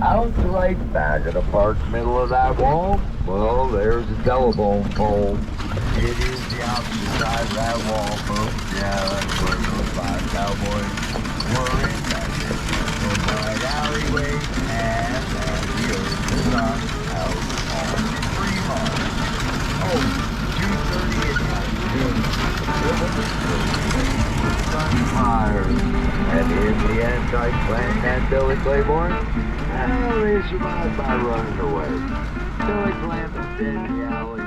Out right back of the park, middle of that wall, well, there's a telephone pole. It is the opposite side of that wall, folks. Yeah, that's where those 5 cowboys were in that wide alleyway, and the earth is on out on Fremont. Oh, 2:30 at night, gunfire. And in the end, I planned and Billy Claiborne, well, they survived by running away. Billy Clam is dead in the alley.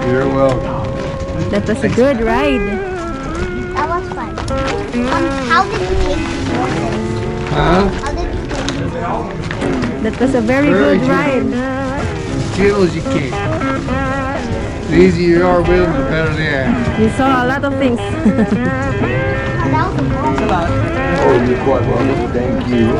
You're welcome. That was a good ride. That was fun. How did you take these horses? Huh? How did you take these horses? That was a very good ride. Gentle as you can. The easier you are with them, the better they are. You saw a lot of things. Oh, that was a ball. Oh, you're quite welcome. Thank you.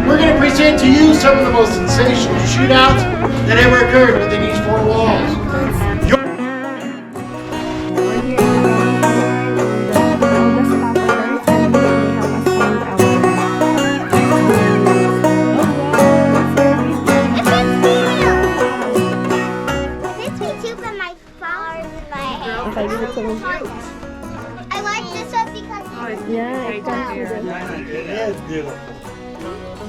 We're going to present to you some of the most sensational shootouts that ever occurred within these 4 walls. I like this one because Yeah, it comes with it. It is beautiful.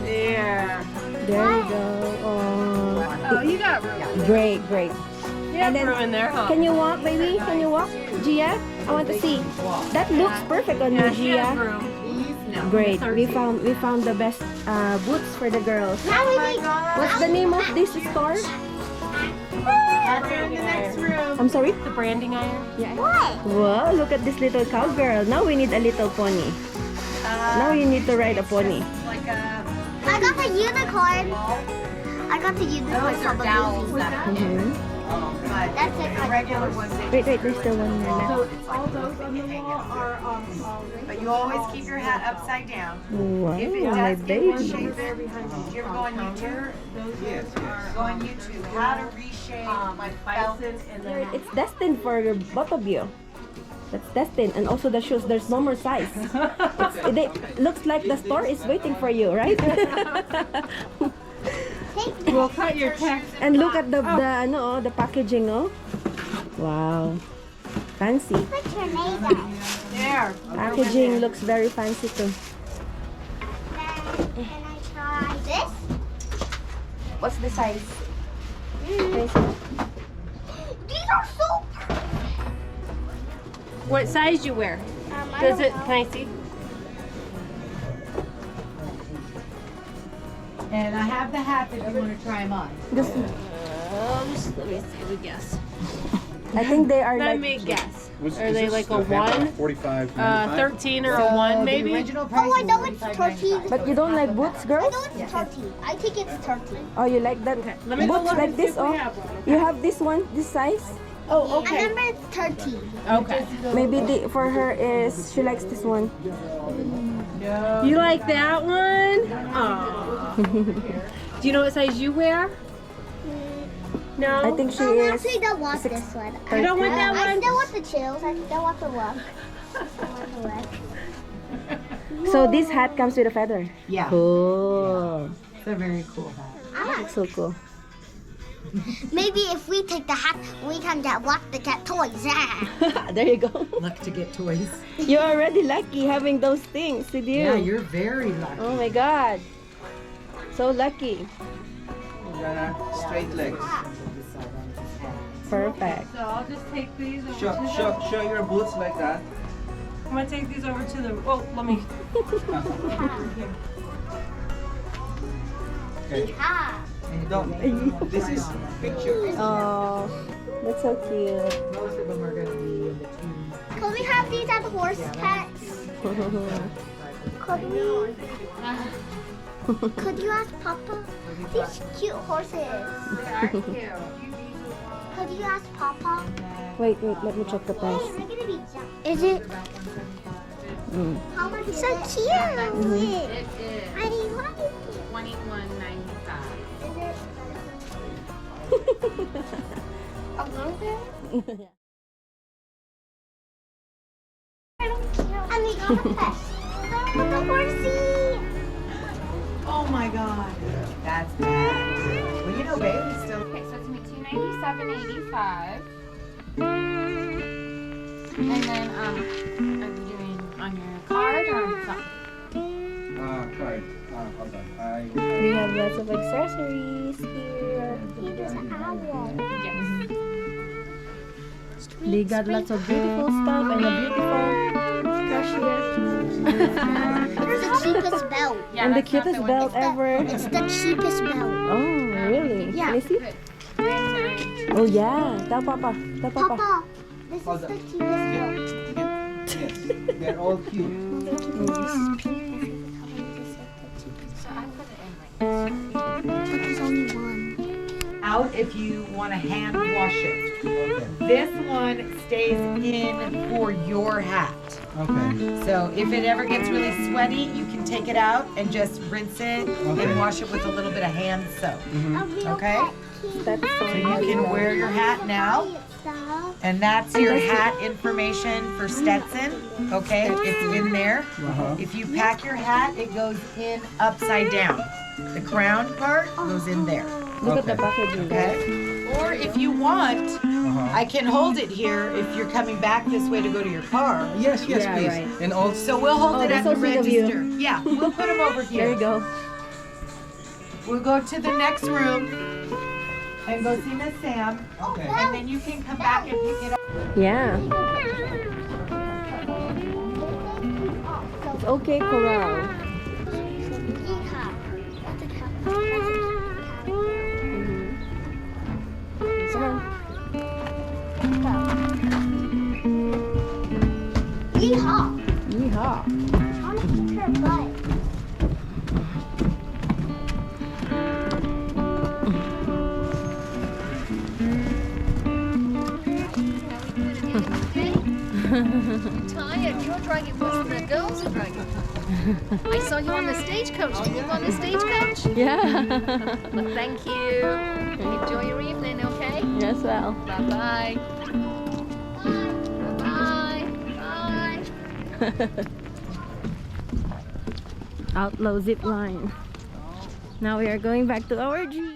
There you go. Oh, you got room. Great, great. Yeah, And then- room in there, huh? Can you walk, baby? Can you walk? Gia? I want to see. That looks perfect on you, Yeah, she has Gia. room. No, Great. 13. We found the best boots for the girls. now we make What's the name of this store? That's in the next room. I'm sorry? The branding iron. Yeah. what? Whoa, look at this little cowgirl. Now we need a little pony. Now you need to ride a pony. Like a I got the unicorn. I got the unicorn. those are dowels that are Mhm. but That's it. the regular ones. Wait, there's still one more left. all those on the wall are but you always keep your hat upside down. Wow, If it my does get one baby. shape there behind you, do you ever go on YouTube? Go on YouTube. How to reshape my bison and then It's destined for both of you. That's destined. And also the shoes, there's no more size. It looks like the store is waiting for you, right? we'll cut your text. And look at the packaging, oh. Wow. Fancy. What's your name, guys? There. Packaging looks very fancy too. Can I try this? What's the size? These are so perfect. What size you wear? I Does don't it? know. Can I see? And I have the hats if you want to try them on. Just, Let me see the guess. I think they are Let like me guess. Was- Are is they this like the a half off 1? 45, 13 or So a 1 the maybe? original price Oh, I is know it's 45.95. 13. But you don't like boots, I girls? know it's 13. I think it's 13. Oh, you like that? Okay, let me go Boots look like and see this, if we oh. have one. You have this one, this size? Oh, I remember it's 13. Okay. Maybe for her is she likes this one. No. You like that one? Oh. Do you know what size you wear? No. I think she I is. actually don't want this one. You don't want that I one? still want the chills. I still want the look. I want the look. So this hat comes with a feather. Yeah. Cool. It's a very cool hat. Looks so cool. Maybe if we take the hat, we can get luck to get toys. There you go. Luck to get toys. You're already lucky having those things with you. Yeah, you're very lucky. Oh my god. So lucky. Straight legs. Perfect. So I'll just take these over Show your boots like that. I'm gonna take these over to the. Oh, let me. Okay. Ah. Don't. This is picture. Oh, that's so cute. Most of them are going to be in the Could we have these as horse pets? Could we? Could you ask Papa? These cute horses. They are cute. Could you ask Papa? Wait, let me check the price. Is it? Mm. How much is so cute. It is I like it. $21.95. Is it? A little bit? And we got a pet. With the horsey. Oh my god. That's bad. Well, you know, baby still. Okay, so it's gonna be $297.85. And then are you doing on your card or on your phone? Card. Hold on. We have lots of accessories here. Yes. They got lots of beautiful stuff and a beautiful cashier. It's the cheapest belt. Yeah, And the that's not cutest one. belt ever. It's the cheapest belt. Oh, really? Yeah. Can you see? Good. Very nice. Oh, yeah. Tell Papa. Tell Papa. Papa, this is the cheapest belt. Yes. They're all cute. This is pink. So I put it in like But there's only one. Out if you want to hand wash it. Okay. This one stays in for your hat. Okay. So if it ever gets really sweaty, you can take it out and just rinse it and wash it with a little bit of hand soap. A real Okay. pet key. That's so So you can wear your hat now. And that's your hat information for Stetson. Okay, it's in there. If you pack your hat, it goes in upside down. The crown part goes in there. Look at the packaging. Okay. Or if you want, I can hold it here if you're coming back this way to go to your car. Yes, Yeah, please. right. And also, So we'll hold Oh, it at that's the so sweet of you. register. Yeah, we'll put them over here. There you go. We'll go to the next room and go see Miss Sam. okay. And then you can come back and pick it up. Yeah. It's okay, Corral. Come on. Yeehaw! Yeehaw. I want to kick her butt. Tired. You're dragging it worse than the girls are dragging. I saw you on the stagecoach. Did you go on the stagecoach? Yeah. Well, thank you. Enjoy your evening, okay? Yes, well. Bye-bye. Bye. Bye. Outlaw zip line. Now we are going back to our jeep.